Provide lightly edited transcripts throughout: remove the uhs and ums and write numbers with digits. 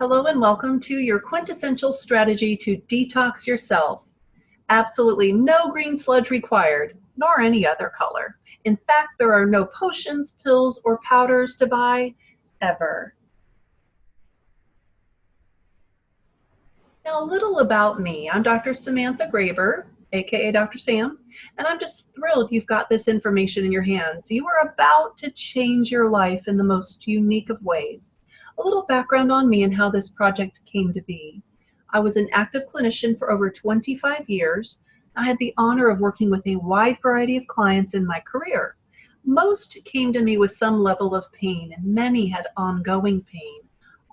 Hello and welcome to your quintessential strategy to detox yourself. Absolutely no green sludge required, nor any other color. In fact, there are no potions, pills, or powders to buy, ever. Now, a little about me. I'm Dr. Samantha Graber, aka Dr. Sam, and I'm just thrilled you've got this information in your hands. You are about to change your life in the most unique of ways. A little background on me and how this project came to be. I was an active clinician for over 25 years. I had the honor of working with a wide variety of clients in my career. Most came to me with some level of pain, and many had ongoing pain,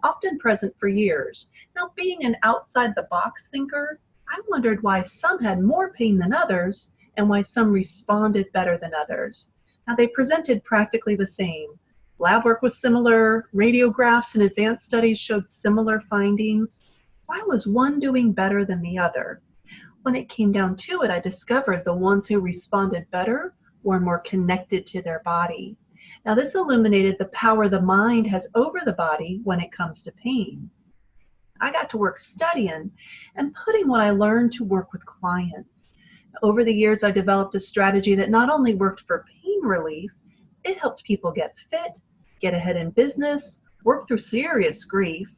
often present for years. Now, being an outside-the-box thinker, I wondered why some had more pain than others and why some responded better than others. Now, they presented practically the same. Lab work was similar, radiographs and advanced studies showed similar findings. Why was one doing better than the other? When it came down to it, I discovered the ones who responded better were more connected to their body. Now, this illuminated the power the mind has over the body when it comes to pain. I got to work studying and putting what I learned to work with clients. Over the years, I developed a strategy that not only worked for pain relief, it helped people get fit, get ahead in business, work through serious grief,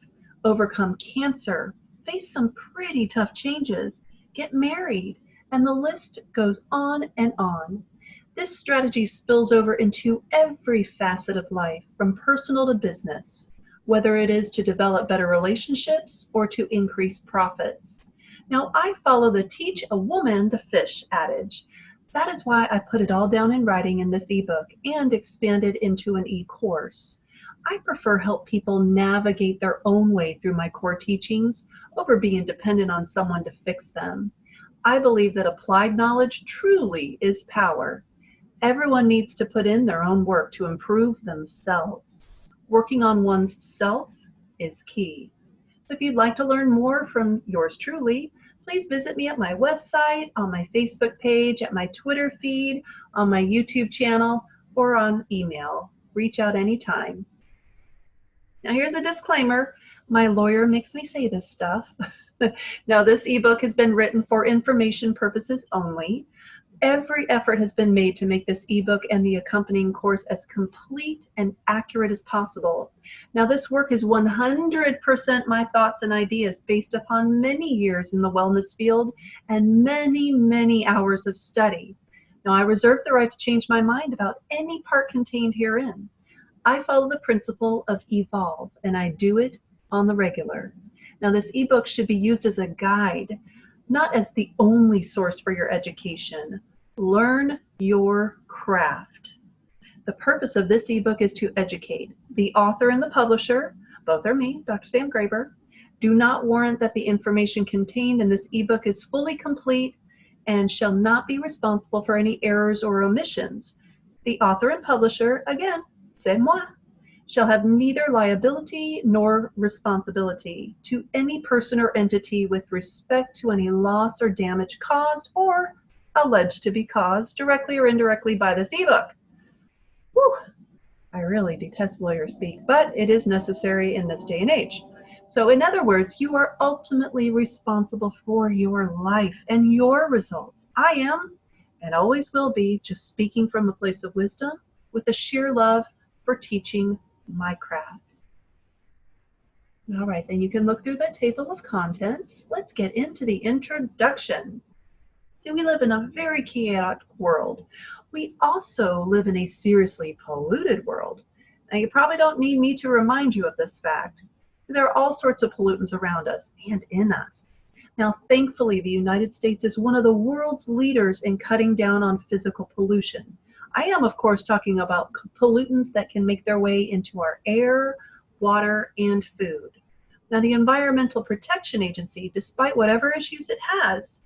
overcome cancer, face some pretty tough changes, get married, and the list goes on and on. This strategy spills over into every facet of life, from personal to business, whether it is to develop better relationships or to increase profits. Now, I follow the teach a woman to fish adage. That is why I put it all down in writing in this ebook and expanded into an e-course. I prefer help people navigate their own way through my core teachings over being dependent on someone to fix them. I believe that applied knowledge truly is power. Everyone needs to put in their own work to improve themselves. Working on one's self is key. So if you'd like to learn more from yours truly, please visit me at my website, on my Facebook page, at my Twitter feed, on my YouTube channel, or on email. Reach out anytime. Now here's a disclaimer. My lawyer makes me say this stuff. Now, this ebook has been written for information purposes only. Every effort has been made to make this ebook and the accompanying course as complete and accurate as possible. Now, this work is 100% my thoughts and ideas based upon many years in the wellness field and many, many hours of study. Now, I reserve the right to change my mind about any part contained herein. I follow the principle of evolve, and I do it on the regular. Now, this ebook should be used as a guide, not as the only source for your education. Learn your craft. The purpose of this ebook is to educate. The author and the publisher, both are me, Dr. Sam Graber, do not warrant that the information contained in this ebook is fully complete and shall not be responsible for any errors or omissions. The author and publisher, again, c'est moi, shall have neither liability nor responsibility to any person or entity with respect to any loss or damage caused or alleged to be caused directly or indirectly by this ebook. Whew, I really detest lawyer speak, but it is necessary in this day and age. So in other words, you are ultimately responsible for your life and your results. I am, and always will be, just speaking from a place of wisdom with a sheer love for teaching my craft. All right, then you can look through the table of contents. Let's get into the introduction. See, we live in a very chaotic world. We also live in a seriously polluted world. Now, you probably don't need me to remind you of this fact. There are all sorts of pollutants around us and in us. Now, thankfully, the United States is one of the world's leaders in cutting down on physical pollution. I am, of course, talking about pollutants that can make their way into our air, water, and food. Now, the Environmental Protection Agency, despite whatever issues it has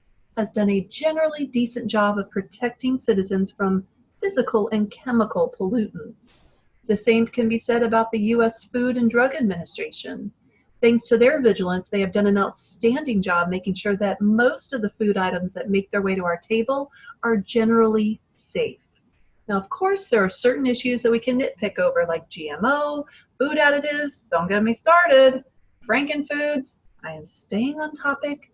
done a generally decent job of protecting citizens from physical and chemical pollutants. The same can be said about the U.S. Food and Drug Administration. Thanks to their vigilance, they have done an outstanding job making sure that most of the food items that make their way to our table are generally safe. Now, of course, there are certain issues that we can nitpick over, like GMO, food additives, don't get me started. frankenfoods, I am staying on topic,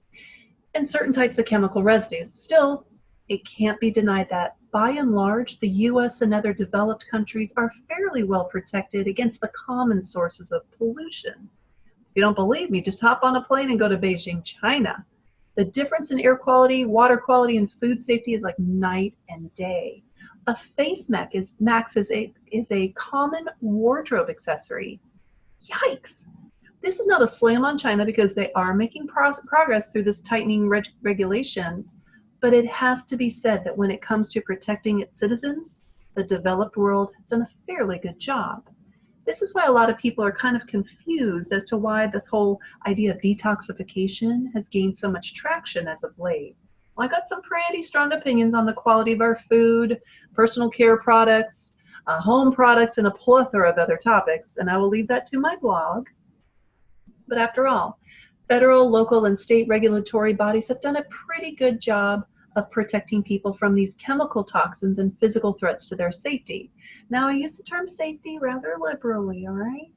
and certain types of chemical residues. Still, it can't be denied that, by and large, the US and other developed countries are fairly well protected against the common sources of pollution. If you don't believe me, just hop on a plane and go to Beijing, China. The difference in air quality, water quality, and food safety is like night and day. A face mask is a common wardrobe accessory. Yikes! This is not a slam on China because they are making progress through this tightening regulations, but it has to be said that when it comes to protecting its citizens, the developed world has done a fairly good job. This is why a lot of people are kind of confused as to why this whole idea of detoxification has gained so much traction as of late. Well, I got some pretty strong opinions on the quality of our food, personal care products, home products, and a plethora of other topics, and I will leave that to my blog. But after all, federal, local, and state regulatory bodies have done a pretty good job of protecting people from these chemical toxins and physical threats to their safety. Now, I use the term safety rather liberally, all right?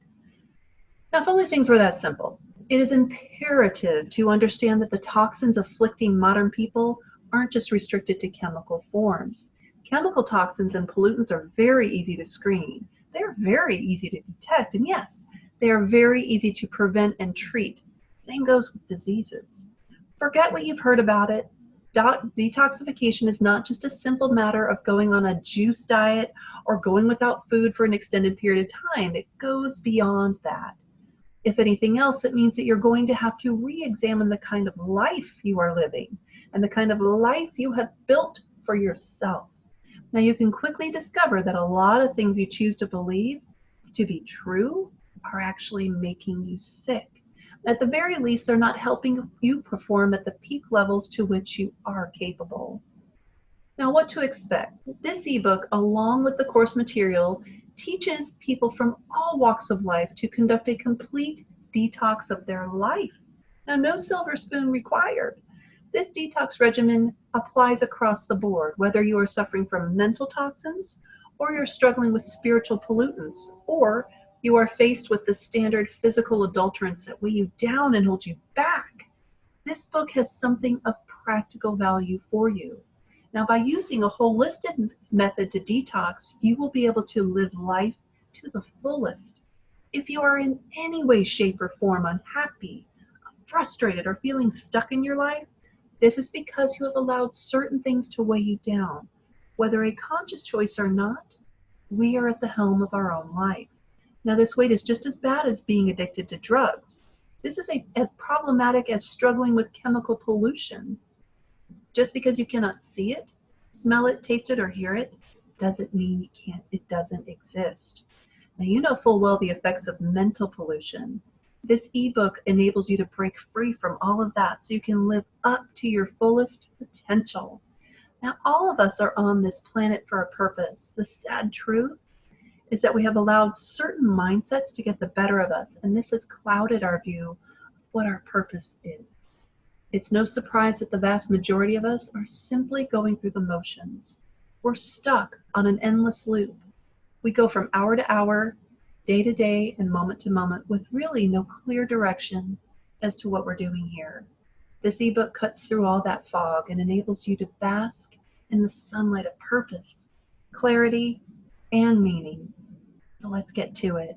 Now, if only things were that simple. It is imperative to understand that the toxins afflicting modern people aren't just restricted to chemical forms. Chemical toxins and pollutants are very easy to screen. They're very easy to detect, and yes, they are very easy to prevent and treat. Same goes with diseases. Forget what you've heard about it. Detoxification is not just a simple matter of going on a juice diet or going without food for an extended period of time. It goes beyond that. If anything else, it means that you're going to have to re-examine the kind of life you are living and the kind of life you have built for yourself. Now, you can quickly discover that a lot of things you choose to believe to be true are actually making you sick. At the very least, they're not helping you perform at the peak levels to which you are capable. Now, what to expect? This ebook, along with the course material, teaches people from all walks of life to conduct a complete detox of their life. Now, no silver spoon required. This detox regimen applies across the board, whether you are suffering from mental toxins, or you're struggling with spiritual pollutants, or you are faced with the standard physical adulterants that weigh you down and hold you back. This book has something of practical value for you. Now, by using a holistic method to detox, you will be able to live life to the fullest. If you are in any way, shape, or form unhappy, frustrated, or feeling stuck in your life, this is because you have allowed certain things to weigh you down. Whether a conscious choice or not, we are at the helm of our own life. Now, this weight is just as bad as being addicted to drugs. This is as problematic as struggling with chemical pollution. Just because you cannot see it, smell it, taste it, or hear it, doesn't mean it doesn't exist. Now, you know full well the effects of mental pollution. This ebook enables you to break free from all of that so you can live up to your fullest potential. Now, all of us are on this planet for a purpose. The sad truth is that we have allowed certain mindsets to get the better of us, and this has clouded our view of what our purpose is. It's no surprise that the vast majority of us are simply going through the motions. We're stuck on an endless loop. We go from hour to hour, day to day, and moment to moment with really no clear direction as to what we're doing here. This ebook cuts through all that fog and enables you to bask in the sunlight of purpose, clarity, and meaning. So let's get to it.